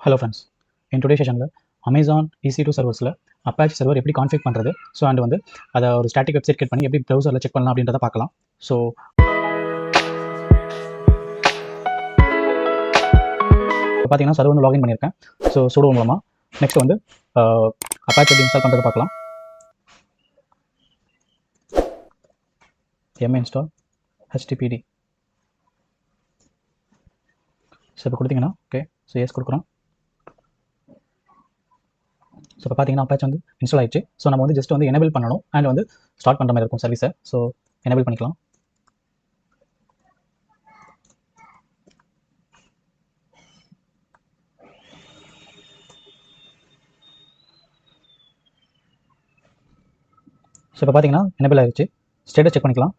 Hello friends. In today's session, Amazon EC2 servers Apache server எப்படி config பண்றது so and வந்து அதை ஒரு ஸ்டாட்டிக் வெப்சைட் கிரியேட் பண்ணி எப்படி ப்ரௌசரில் செக் பண்ணலாம் அப்படின்றத பார்க்கலாம். ஸோ பார்த்தீங்கன்னா சர்வர் வந்து லாகின் பண்ணியிருக்கேன். ஸோ sudo மூலமாக நெக்ஸ்ட் வந்து Apache எப்படி இன்ஸ்டால் பண்ணுறது பார்க்கலாம். install HTTPD. ஸோ இப்போ கொடுத்தீங்கன்னா ஓகே ஸோ எஸ் கொடுக்குறோம். ஸோ இப்போ பார்த்தீங்கன்னா Apache வந்து இன்ஸ்டால் ஆயிடுச்சு. ஸோ நம்ம வந்து ஜஸ்ட் வந்து எனேபிள் பண்ணணும் அண்ட் வந்து ஸ்டார்ட் பண்ணுற மாதிரி இருக்கும் சர்வீஸை. ஸோ எனேபிள் பண்ணிக்கலாம். ஸோ இப்போ பார்த்தீங்கன்னா எனேபிள் ஆயிடுச்சு. ஸ்டேட்டஸ் செக் பண்ணிக்கலாம்.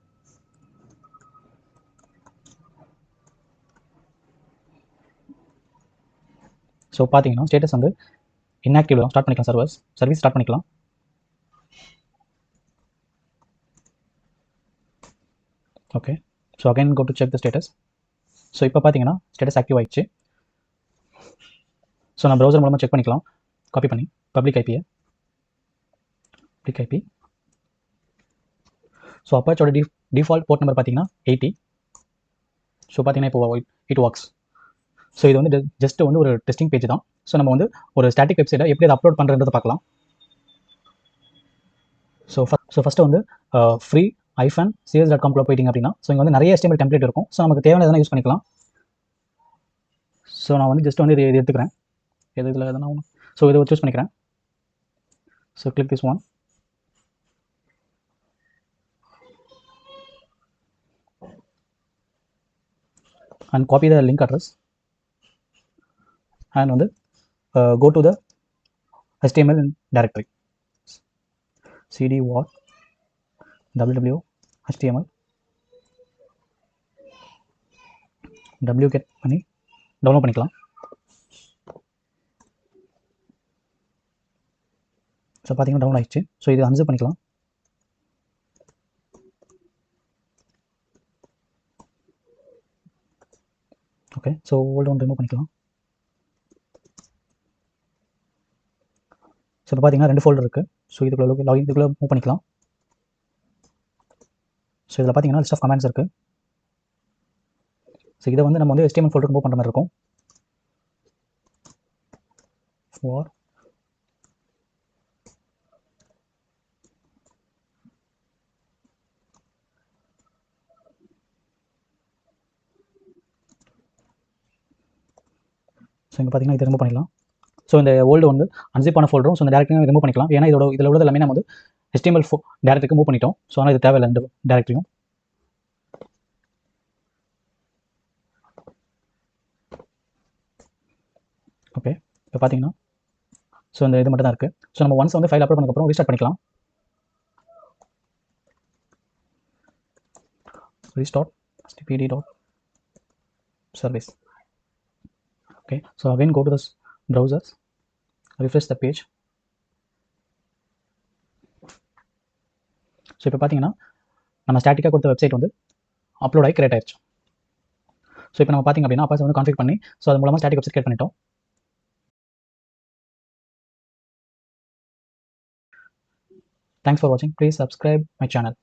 ஸோ பார்த்தீங்கன்னா ஸ்டேட்டஸ் வந்து inactive ஸ்டார்ட் பண்ணிக்கலாம். சர்வீஸ் ஸ்டார்ட் பண்ணிக்கலாம். Okay so again go to check the status. So இப்போ பார்த்தீங்கன்னா ஸ்டேட்டஸ் ஆக்டிவ் ஆயிடுச்சு. ஸோ நான் ப்ரௌசர் மூலமாக செக் பண்ணிக்கலாம். காப்பி பண்ணி பப்ளிக் ஐபி. ஸோ அப்பாச்சோட டிஃபால்ட் போர்ட் நம்பர் பார்த்தீங்கன்னா 80. ஸோ பார்த்தீங்கன்னா இப்போ இட் ஒர்க்ஸ். ஸோ இது வந்து ஜஸ்ட் வந்து ஒரு டெஸ்டிங் பேஜ் தான். ஸோ நம்ம வந்து ஒரு ஸ்டாட்டிக் வெப்சைட்டை எப்படி அதை அப்லோட் பண்ணுறதை பார்க்கலாம். ஸோ ஃபஸ்ட்டு வந்து free-cs.com போயிட்டீங்க அப்படின்னா ஸோ இங்கே வந்து நிறைய HTML டெம்ப்ளேட் இருக்கும். ஸோ நமக்கு தேவையான எதனா யூஸ் பண்ணிக்கலாம். ஸோ நான் வந்து ஜஸ்ட் வந்து இது எடுத்துக்கிறேன். இதில் எதனா ஒன்று ஸோ இதை சூஸ் பண்ணிக்கிறேன். So click this one. and copy the link address and வந்து go to the HTML directory cd var www html wget பண்ணி டவுன்லோட் பண்ணிக்கலாம். ஸோ பார்த்தீங்கன்னா டவுன்லோட் ஆயிடுச்சு. ஸோ இது அன்சிப் பண்ணிக்கலாம். Okay so old one remove பண்ணிக்கலாம். So இப்போ பார்த்தீங்கன்னா 2 ஃபோல்டர் இருக்குது. ஸோ இதுக்குள்ளே மூவ் பண்ணிக்கலாம். ஸோ இதில் பார்த்தீங்கன்னா லிஸ்ட் ஆஃப் கமெண்ட்ஸ் இருக்குது. ஸோ இதை வந்து நம்ம வந்து HTML ஃபோல்டருக்கு மூவ் பண்ணுற மாதிரி இருக்கும். ஃபார் ஸோ இங்கே பார்த்தீங்கன்னா இதை ரிமூவ் பண்ணிக்கலாம். ஸோ இந்த ஓல்டு வந்து அன்சிப் பண்ண ஃபோல்டரும் ஸோ இந்த டேரக்டரியும் ரிமூவ் பண்ணிக்கலாம். ஏன்னா இதில் உள்ளது எல்லாமே நம்ம வந்து HTML டேரக்டரிக்கு மூவ் பண்ணிட்டோம். ஸோ ஆனால் இது தேவையில்லை இந்த டேரக்டரியும். ஓகே இப்போ பார்த்தீங்கன்னா ஸோ இந்த இது மட்டும் தான் இருக்குது. ஸோ நம்ம ஒன்ஸ் வந்து ஃபைல் அப்லோட் பண்ணதுக்கப்புறம் ரீஸ்டார்ட் பண்ணிக்கலாம். restart htpd.service. okay so again go to the browsers, refresh the page. So இப்போ பார்த்தீங்கன்னா நம்ம ஸ்டாட்டிக்காக கொடுத்த வெப்சைட் வந்து அப்லோட் ஆகி கிரியேட் ஆயிடுச்சு. ஸோ இப்போ நம்ம பார்த்தீங்க அப்படின்னா Apache வந்து கான்ஃபிக் பண்ணி ஸோ அது மூலமாக ஸ்டாட்டிக் வெப்சைட் கிரியேட் பண்ணிட்டோம். Thanks for watching. Please subscribe my channel.